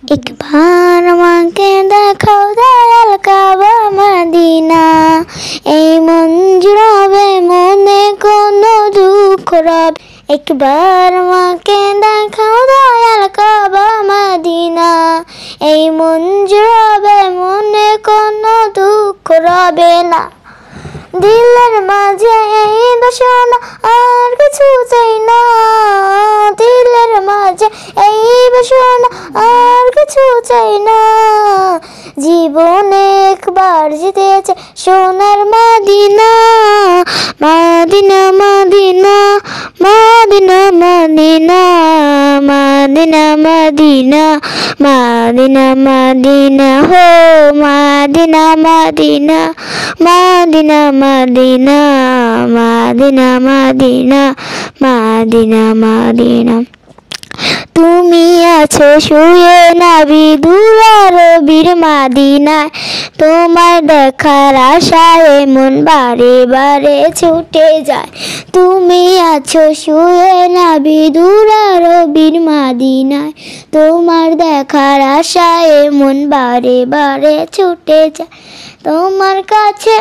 একবার আমাকে দেখাও দয়াল কাবা মদিনা, এই মন জুড়াবে মনে কোনো দুঃখ রবে। একবার আমাকে দেখাও দয়াল কাবা মদিনা, এই মন জুড়াবে মনে কোনো দুঃখ রবে না। দিলের মাঝে এই বাসনা আর কিছু চাই না, দিলের মাঝে এই বাসনা আর কিছু চাই না। জীবনে একবার যেতে চাই সোনার Medina, Medina Medina Medina Medina Medina Medina Medina Medina হো Medina Medina Medina Medina Medina Medina Medina Medina. তুমি আছো শুয়ে নাবি দুরারবির মদিনায়, তোমার দেখার আশায় মন বারে বারে ছুটে যায়। তুমি আছো শুয়ে নাবি দুরারবির মদিনায়, তোমার দেখার আশায় মন বারে বারে ছুটে যায়। তোমার কাছে